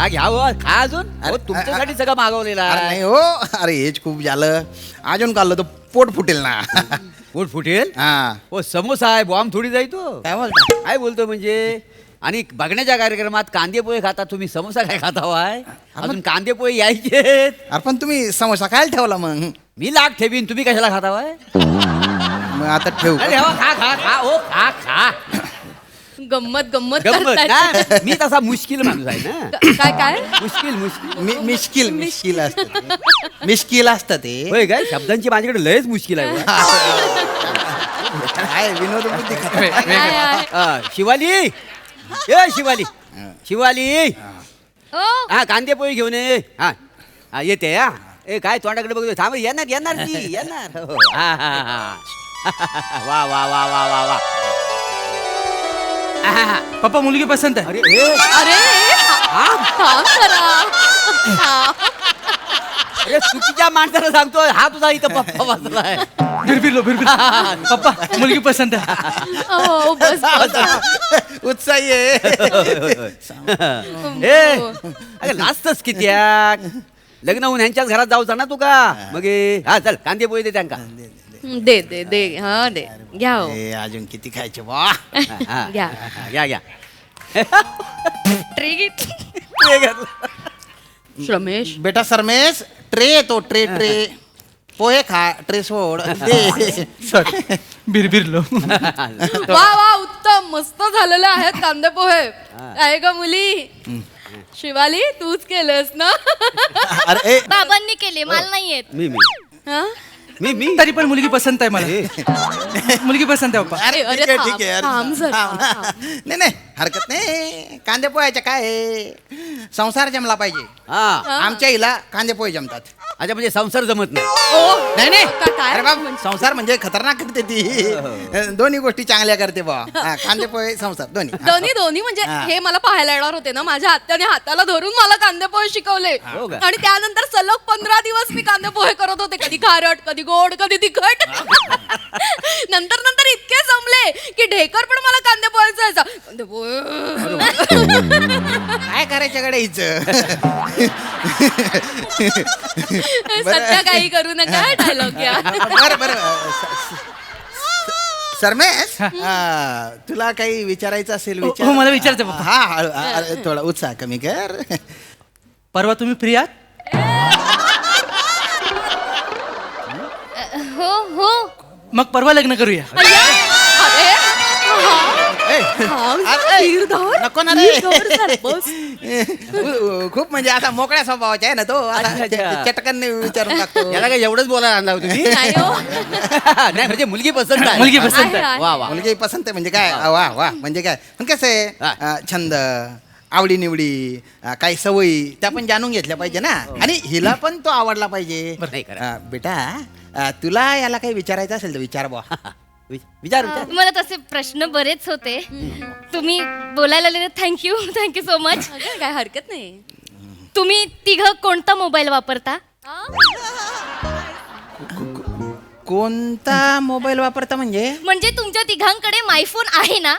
घ्यावं खा अजून. अहो, तुमच्यासाठी सगळं मागवलेलं अरे आहे. नाही हो, अरे हेच खूप झालं. अजून खाल्लं तर पोट फुटेल ना. पोट फुटेल. हा हो समोसा आहे, बॉम्ब थोडी जाई तो. काय बोलता? काय बोलतो म्हणजे. आणि बघण्याच्या कार्यक्रमात कांदे पोहे खाता, तुम्ही समोसा काय खाता वाय. अजून कांदे पोहे यायचे. अरे पण तुम्ही समोसा काय ठेवला मग? मी लाग ठेवीन, तुम्ही कशाला खाता वाय. मग आता ठेवू. अरे हो, खा खा खा ओ खा खा. गंमत गंमत गंमत करताय. ना. मी तसा मुश्किल माणूस आहे ना. काय काय मुश्किल मुश्किल. मिश्किल असतं ते. मिश्किल असतं ते. होय काय, शब्दांची माझ्याकडे लयच मुश्किल आहे. काय विनोद बुद्धी काय आहे? शिवाली ए शिवाली शिवाली. ओ हा कांदे पोहे घेऊन ये. हा हा येते. हा ए काय तोंडाकडे बघतो. थांब येणार येणार ती येणार. हो. हा हा हा. वा वा वा वा वा वा. पप्पा मुलगी पसंत आहे. अरे ए, अरे थांब जरा. अरे चुकीच्या माणसाला सांगतोय. हा तुझा इथं पप्पा बसलाय. भिरभिरलो पप्पा मुलगी पसंत आहे. हो बस बस. उत्साही आहे. ए अरे लाजतच किती याक. लग्न होऊन ह्यांच्याच घरात जाऊचा ना तू का मग. हा चल कांदे पोहे दे त्यांका. दे दे दे हा दे घ्या हो. ए, अजून किती खायचे बा. हा, घ्या. घ्या घ्या. ट्रे घेत. रमेश बेटा सरमेश ट्रे येतो. ट्रे पोहे खा. ट्रे सोड. दे. सॉरी भिरभिरलो. वा वा उत्तम मस्त झालेले आहेत कांदे पोहे. आहे का मुली? शिवाली तूच केलंस ना? अरे ए, बाबांनी केले मला नाही येत. मी हा? मी तरी पण मुलगी पसंत आहे मला. मुलगी पसंत आहे पप्पा. अरे अरे, ठीक आहे, ठीक आहे. अरे, थांब जरा, थांब ना. नाही नाही हरकत नाही. कांदे पोह्याच्या काय आहे? संसार जमला पाहिजे. हा. आमच्या हिला कांदे पोहे जमतात. अच्छा म्हणजे संसार जमत नाही. ओ नाही नाही काय? अरे बाब संसार म्हणजे खतरनाक करते ती. दोन्ही गोष्टी चांगल्या करते बा. कांदे पोहे संसार दोन्ही. दोन्ही दोन्ही म्हणजे हा. हे मला पाहायला येणार होते ना. माझ्या आत्याने हाताला धरून मला कांदे पोहे शिकवले. हो का? आणि त्यानंतर सलग 15 दिवस मी कांदे पोहे करत होते. कधी खारट कधी गोड कधी तिखट. नंतर नंतर इतके जमले की ढेकर पण मला कांदे पोह्याचा यायचा. कांदे पोहे. काय करायच्या कडे हिच. सध्या काही करू नका डायलॉग या. बरं बरं सरमेश तुला काही विचारायचं असेल विचार. हो, मला विचारायचं पप्पा. हा थोडा उत्साह कमी कर. परवा तुम्ही फ्री आहात? हो हो मग परवा लग्न करूया. अरे ए, थांब अरे, जरा, धीर धर. नको ना रे. धीर धर, बस. खूप म्हणजे आता मोकळ्या स्वभावाचा आहे ना तो. आता अच्छा, अच्छा. चटकन विचारून टाकतो. याला काय एवढंच बोलायला आणला होता तुम्ही. नाही हो. नाही म्हणजे मुलगी पसंत आहे. मुलगी पसंत आहे, आहे. आहे. वा वा. मुलगी पसंत आहे म्हणजे काय? वा वा म्हणजे काय? पण कसं आहे छंद आवडी निवडी काही सवयी त्या पण जाणून घेतल्या पाहिजे ना. आणि हिला पण तो आवडला पाहिजे. नाही खरं. बेटा तुला याला काही विचारायचं असेल तर विचार बुवा. विचार विचार. मला तसे प्रश्न बरेच होते. तुम्ही बोलायला लागले थँक्यू सो मच. अगं, काय हरकत नाही. तुम्ही तिघ कोणता मोबाईल वापरता? कोणता मोबाईल वापरता म्हणजे? म्हणजे तुमच्या तिघांकडे मायफोन आहे ना?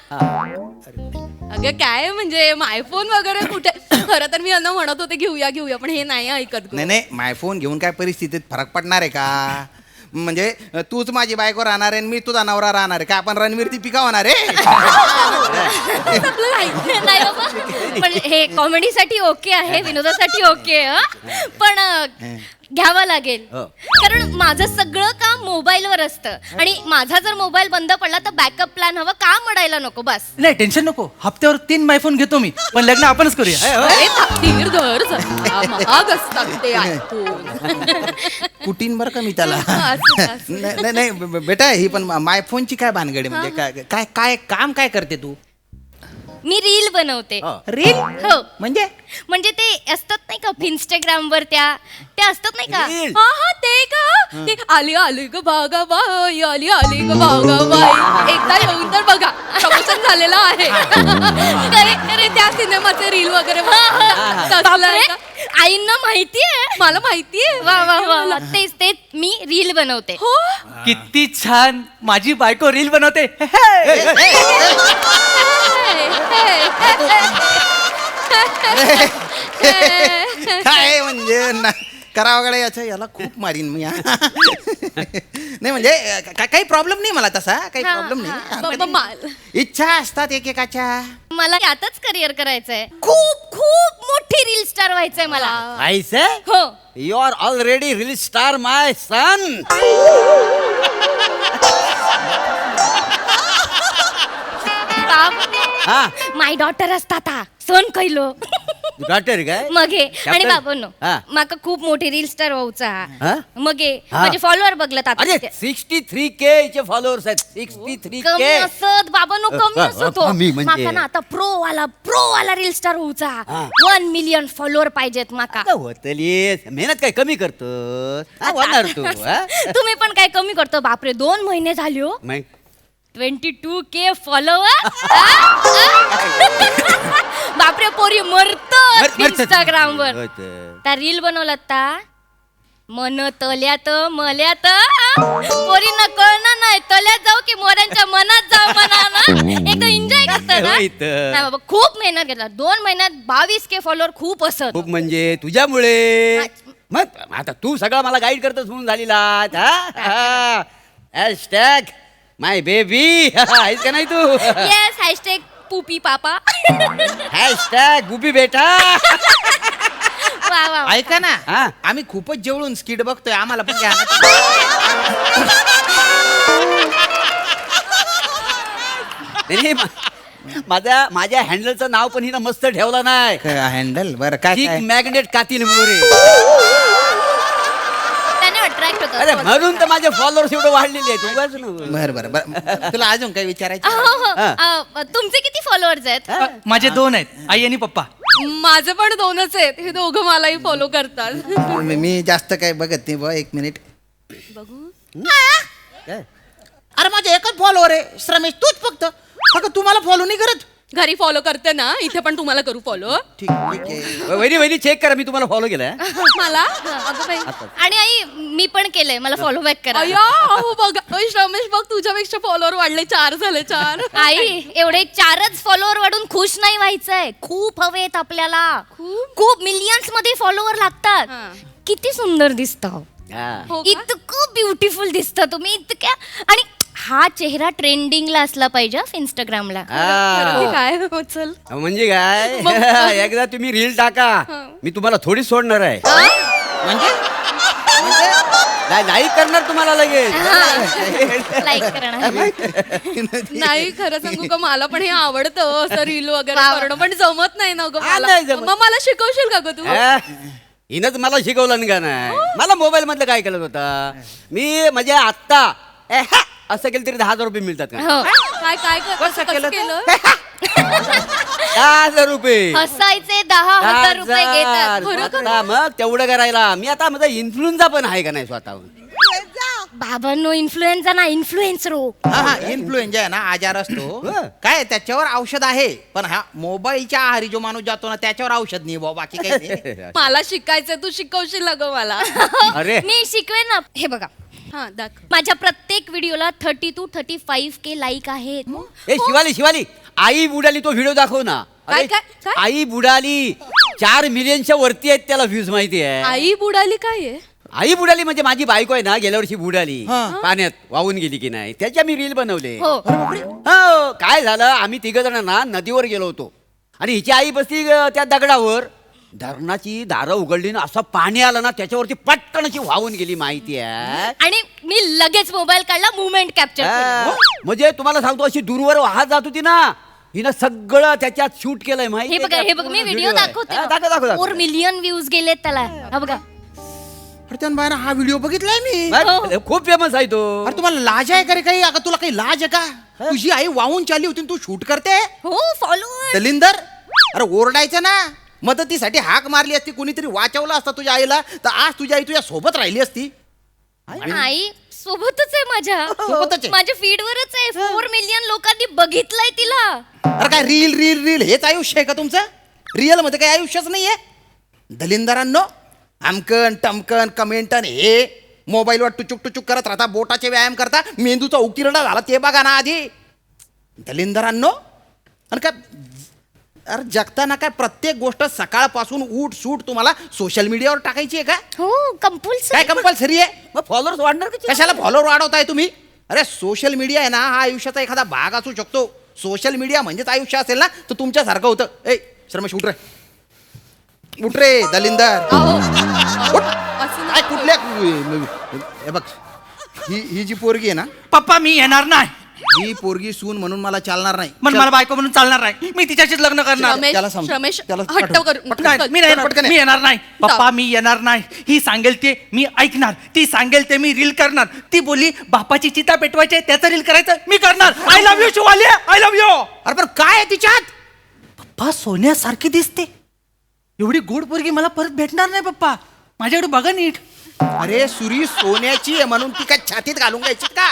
अगं काय म्हणजे मायफोन वगैरे कुठे. खरं तर मी यांना म्हणत होते घेऊया घेऊया पण हे नाही ऐकत गं. नाही नाही मायफोन घेऊन काय परिस्थितीत फरक पडणार आहे का? म्हणजे तूच माझी बायको राहणार आहे आणि मी तुझा नवरा राहणार आहे का? आपण रणवीर दीपिका होणार आहे. आपल्याला ऐकू. नाही बाबा पण हे कॉमेडीसाठी ओके आहे, विनोदासाठी ओके आहे. पण घ्यावं लागेल हो. कारण माझं सगळं काम मोबाईलवर असतं आणि माझा जर मोबाईल बंद पडला तर बॅकअप प्लॅन हवा. का मडायला नको बस. नाही टेन्शन नको. हप्त्यावर 3 आयफोन घेतो मी. पण लग्न आपणच करूया. अरे, धीर धर जरा. महाग असतात ते आयफोन. कुटीन बरं का मी त्याला. असं, असं. नाही नाही बेटा ही पण मायफोनची काय भानगड आहे म्हणजे काय काय काय काम काय करते तू? मी रील बनवते. हो. रील हो म्हणजे ते असतात नाही का इंस्टाग्राम वर त्या असतात नाही का? रील. हा हा ते का ते आली आली ग बागा बाई आली आली ग बागा बाई. एकदा येऊन तर बघा प्रमोशन झालेलं आहे. अरे अरे त्या सिनेमाचे रील वगैरे तसलं आहे का? आईंना माहितीये. मला माहितीये. वा वा वा वा. तेच मी रील बनवते. हो किती छान. माझी बायको रील बनवते. काय म्हणजे करावं याचं याला खूप मारीन मी नाही म्हणजे काही प्रॉब्लेम नाही मला तसा काही हा, प्रॉब्लेम बाबा, नाही इच्छा असतात एकेकाच्या मला यातच करिअर करायचंय खूप खूप मोठी रील स्टार व्हायचंय मला ऐसे हो you are already reel star my son. हा माय डॉटर असतात सोन कैलो डॉक्टर काय मग हे आणि Captain? बाबांनो हा. माका खूप मोठी रील स्टार व्हायचा हा? मग हे हा. माझे फॉलोअर बघलं अरे आता 63K चे फॉलोअर्स आहेत 63K. कमी असत बाबांनो कमी असत हो. कमी म्हणजे? माका ना आता प्रो वाला रील स्टार व्हायचा हा. 1 मिलियन फॉलोअर पाहिजेत माका आता होतलीस मेहनत काय कमी करतो होणार तू हा? तुम्ही पण काय कमी करतो बापरे 2 महिने झाले हो मग 22K फॉलोवर बापरे पोरी मरत इंस्टाग्राम वर त्या रील बनवलात ता मन तल्यात मल्यात पोरींना कळणार नाही तल्यात जाऊ की मोऱ्यांच्या मनात जाऊ म्हणा ना एकदम एन्जॉय करतात ना होय तर. नाही बाबा खूप मेहनत घेतला 2 महिन्यात 22K फॉलोअर खूप असत खूप म्हणजे तुझ्यामुळे मग आता तू सगळं मला गाईड करतोस म्हणून झालेला हॅशटॅग माय बेबी आहेस का नाही तू येस हॅशटॅग पुपी पापा हॅशटॅग गुबी बेटा वा वा वा. ऐका ना हा. आम्ही खूपच जेवळून स्किट बघतोय आम्हाला पण घ्या ना. नाही, माझ्या हँडलचं नाव पण हिनं मस्त ठेवलं नाही हँडल बरं काय किक काय? मॅग्नेट कातील मोरे त्याने अट्रॅक्ट अरे होतं म्हणून तर माझे फॉलोअर्स एवढे वाढलेले आहेत उगाच नको. बरं बरं बरं तुला अजून काही विचारायचं हो, हो. तुमचे किती फॉलोअर्स आहेत माझे 2 आहेत आई आणि पप्पा. माझे पण 2च आहेत हे दोघं मलाही फॉलो करतात. मी जास्त काय बघत नाही बा 1 मिनिट काय? अरे माझे एकच फॉलोअर आहे श्रमेश तूच फक्त तुम्हाला फॉलो नाही करत घरी फॉलो करते ना इथे पण तुम्हाला करू फॉलो. ठीक आहे वहिनी चेक करा मी तुम्हाला फॉलो केलाय मला अगं बाई. आणि आई मी पण केलंय मला फॉलो बॅक करा अय्या, अहो बघ ओय, रमेश बघ तुझ्यापेक्षा फॉलोअर वाढले 4 झाले 4. आई एवढे 4च फॉलोअर वाढून खुश नाही व्हायचंय खूप हवेत आपल्याला खूप? खूप मिलियन्स मध्ये फॉलोअर लागतात हा. किती सुंदर दिसत हा. हो का? इतकं ब्युटिफुल दिसत तुम्ही इतक्या आणि हा चेहरा ट्रेंडिंगला असला पाहिजे इंस्टाग्रामला हा. हे काय हो, चल म्हणजे काय एकदा तुम्ही रील टाका मी तुम्हाला थोडी सोडणार आहे म्हणजे लाईक करणार तुम्हाला लगेच लाईक करणार नाही खरं सांगू का मला पण हे आवडतं असं रील वगैरे करणं पण जमत नाही ना गं हा, मला. नाही जमत. मग मला शिकवशील का ग तू हिनंच मला शिकवलं का नाही मला मोबाईल मधलं काय केलं होता मी म्हणजे आत्ता असं केलं तरी 10,000 रुपये मिळतात का हो. काय काय कसं केलं 10,000 रुपये हसायचे 10,000 रुपये घेतात 10,000. आता मग तेवढं करायला मी आता माझा इन्फ्लुएन्झा पण आहे का नाही स्वतःहून बाबांनो इन्फ्लुएन्झा ना इन्फ्लुएन्सर हा इन्फ्लुएंजा आहे ना आजार असतो काय त्याच्यावर औषध आहे पण हा मोबाईलच्या आहारी जो माणूस जातो ना त्याच्यावर औषध नाही बाबा बाकी काही नाही मला शिकायचंय तू शिकवशील ना ग मला. अरे मी शिकवेन ना हे बघा हा दाखव. माझ्या प्रत्येक व्हिडिओला 30 to 35K लाईक आहेत ए शिवाली आई बुडाली तो व्हिडिओ दाखव ना काय, अरे, काय, काय? आई बुडाली 4 मिलियनच्या वरती आहेत त्याला व्ह्यूज माहिती आहे आई बुडाली काय आहे आई बुडाली म्हणजे माझी बायको आहे ना गेल्या वर्षी बुडाली हा. पाण्यात वाहून गेली की नाही त्याच्या मी रील बनवले हो हो काय झालं आम्ही 3 जण ना नदीवर गेलो होतो आणि हिची आई बसली त्या दगडावर धरणाची दारं उघडली ना असं पाणी आलं ना त्याच्यावरती पटकन अशी वाहून गेली माहिती आहे आणि मी लगेच मोबाईल काढला मुवमेंट कॅप्चर हा. म्हणजे तुम्हाला सांगतो अशी दूरवर वाहत जात होती ना हिनं सगळं त्याच्यात शूट केलंय माहिती हे बघा हे बघा मी व्हिडिओ दाखवते दाखव 4 मिलियन व्ह्यूज गेलेत त्याला हा बघा प्रत्यान बाहेर हा व्हिडिओ बघितलाय मी बघ, खूप फेमस आहे तो अरे तुम्हाला लाज आहे का रे काही अगं तुला काही लाज आहे का तुझी आई वाहून चालली होती आणि तू शूट करते हो फॉलोअर दलिंदर अरे ओरडायचं ना मदतीसाठी हाक मारली असती कोणीतरी वाचवलं असतं तुझ्या आईला तर आज तुझी आई तुझ्या सोबत राहिली असती आई सोबतच आहे माझ्या सोबतच आहे. माझ्या फीडवरच आहे 4 मिलियन लोकांनी बघितलंय तिला अरे काय रील रील रील हेच आयुष्य आहे का तुमचं रिअल मध्ये काही आयुष्यच नाहीये दलिंदरांनो आमकन टमकन कमेंटन हे मोबाईलवर टुचुक टुचुक करत राहता बोटाचे व्यायाम करता मेंदूचा उकिरडा झाला ते बघा ना आधी दलिंदरांनो आणि काय अरे जगताना काय प्रत्येक गोष्ट सकाळपासून उठ सूट तुम्हाला सोशल मीडियावर टाकायची आहे का? हो कंपल्सरी. काय कंपल्सरी आहे? मग फॉलोअर्स वाढणार का? कशाला फॉलोअर वाढवताय तुम्ही? अरे सोशल मीडिया आहे ना, हा आयुष्याचा एखादा भाग असू शकतो. सोशल मीडिया म्हणजेच आयुष्य असेल ना, तर तुमच्यासारखं होतं. ए श्रमेश उठ रे, उठ रे दलिंदर. उठ. काय कुठल्या हे बघ, ही जी पोरगी आहे ना, पप्पा मी येणार नाही. ही पोरगी सून म्हणून मला चालणार नाही. पण मला बायको म्हणून चालणार नाही. मी तिच्याशीच लग्न करणार. त्याला समज- रमेश त्याला हट्ट पाठव. करू पटकन. नाही, मी नाही पटकन ये. मी येणार नाही. पप्पा मी येणार नाही. ही सांगेल ते मी ऐकणार. ती सांगेल ते मी रील करणार. ती बोलली बापाची चिता पेटवायची आहे, त्याचं रील करायचं मी करणार. I love you Shivali, I love you. अरे पण काय आहे तिच्यात? पप्पा सोन्यासारखी दिसते. एवढी गोड पोरगी मला परत भेटणार नाही पप्पा. माझ्याकडे बघा नीट. अरे सुरी सोन्याची आहे म्हणून ती काय छातीत घालून घ्यायची का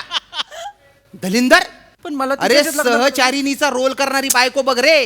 दलिंदर? पण मला अरे तिच्याशीच लग्न- सहचारिणीचा रोल करणारी बायको बघ रे.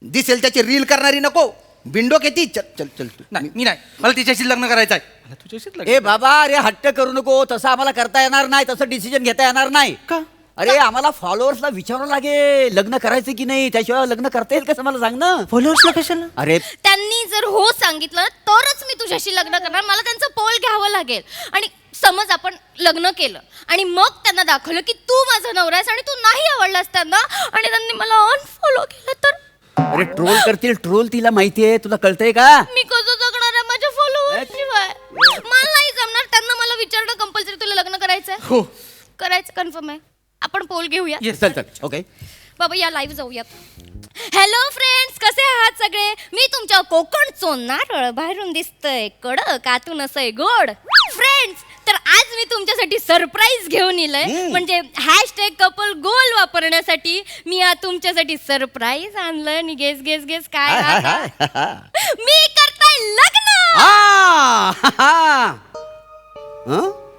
दिसेल त्याची रील करणारी नको. बिंडो किती. चल चल चल तू. नाही मी नाही. मला तिच्याशी लग्न करायचं आहे. मला तुझ्याशीच लग्न. ए बाबा, अरे हट्ट करू नको. तसं आम्हाला करता येणार नाही, तसं डिसिजन घेता येणार नाही. का? अरे आम्हाला फॉलोअर्सला विचारावं लागेल लग्न करायचं की नाही, त्याशिवाय लग्न करता येईल कसं मला सांग ना. फॉलोअर्सला कशाला? अरे त्यांनी जर हो सांगितलं तरच मी तुझ्याशी लग्न करणार. मला त्यांचं पोल घ्यावं लागेल. आणि समज आपण लग्न केलं आणि मग त्यांना दाखवलं की तू माझा नवरा आहेस आणि तू नाही आवडलास त्यांना आणि त्यांनी मला अनफॉलो केलं तर अरे ट्रोल करतील. ट्रोल तिला माहितीये, तुला कळतंय का? मी कसं जगणार आहे माझ्या फॉलोअर शिवाय? मला नाही जमणार. त्यांना मला विचारणं कंपल्सरी तुला लग्न करायचंय? हो. करायचं कन्फर्म आहे. आपण पोल घेऊया. चल चल ओके. बाबा या लाईव्ह जाऊयात. हॅलो फ्रेंड्स, कसे आहात सगळे? मी तुमच्या कोकणचो नारळ बाहेरून दिसतंय कडक, आतून असंय गोड. फ्रेंड्स, तर आज मी तुमच्यासाठी सरप्राईज घेऊन येलंय. म्हणजे हॅशटॅग कपल गोल वापरण्यासाठी मी आज तुमच्यासाठी सरप्राईज आणलं. आणि गेस गेस गेस काय मी करताय लग्न.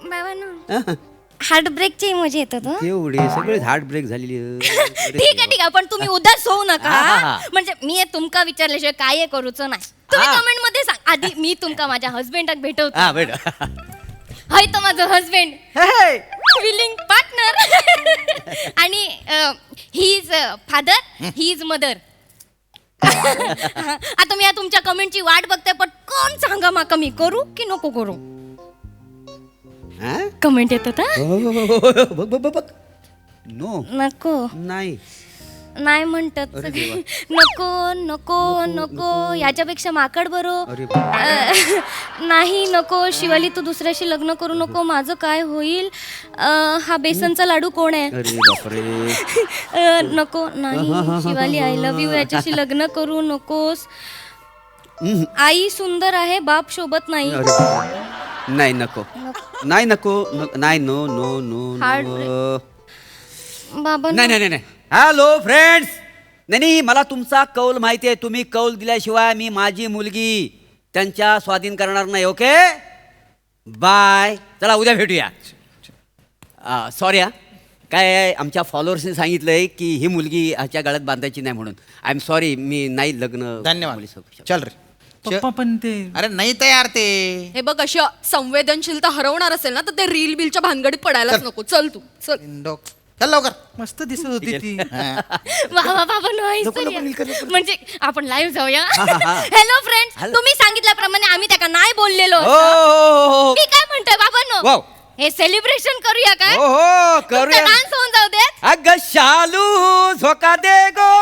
बाबांनो हार्ट ब्रेकची इमोजी येतात हं? एवढे सगळे हार्ट ब्रेक झालेली. ठीक आहे पण तुम्ही उदास होऊ नका. हा, हा. म्हणजे मी तुमका विचारल्याशिवाय काय करूच नाही. तुम्ही हा. कमेंट मध्ये सांग. आधी मी तुमका माझ्या हस्बंडाक भेटवतो. हा बेट. हाय तो माझं हस्बंड, विलिंग पार्टनर. आणि he is father, he is mother. आता मी तुमच्या कमेंटची वाट बघते, पण कोण सांगा माका मी करू की नको करू? कमेंट येतात हा? बघ बघ बघ. नो नको नाही. नाही म्हणतात सगळे. नको नको नको, याच्यापेक्षा माकड बरो. अरे नाही नको शिवाली, तू दुसऱ्याशी लग्न करू नको. माझं काय होईल? हा बेसनचा लाडू कोण आहे? अरे बापरे. नको नाही शिवाली, आय लव्ह यू. याच्याशी लग्न करू नकोस. आई सुंदर आहे, बाप शोभत नाही. नाही नको. नाही नको. नाही no no no Hard no. बाबा नाही नाही नाही. Hello friends. नाही मला तुमचा कौल माहिती आहे. तुम्ही कौल दिल्याशिवाय मी माझी मुलगी त्यांच्या स्वाधीन करणार नाही. Okay bye. चला उद्या भेटूया. सॉरी हा, काय आहे, आमच्या फॉलोअर्सने सांगितलंय की ही मुलगी ह्याच्या गळ्यात बांधायची नाही म्हणून. आय एम सॉरी, मी नाही लग्न. धन्यवाद. मुलीसोबत. चल रे. पप्पा पण ते अरे नाही तयार ते. हे बघ, अशी संवेदनशीलता हरवणार असेल ना तर ते रील बिलच्या भानगडीत पडायलाच नको. चल तू चल. बिंडो. चल लवकर. मस्त दिसत होती ती. बाबा बाबा नाही नको, नको, नको, नको. म्हणजे आपण लाईव्ह जाऊया. हा, हा. Hello friends, hello. तुम्ही सांगितल्याप्रमाणे आम्ही त्या नाही बोललेलो. हो, हो, हो. मी काय म्हणतोय बाबांनो, वाव. हे सेलिब्रेशन करूया काय? हो हो करूया. डान्स होऊन जाऊ देत. अग शालू झोका दे गो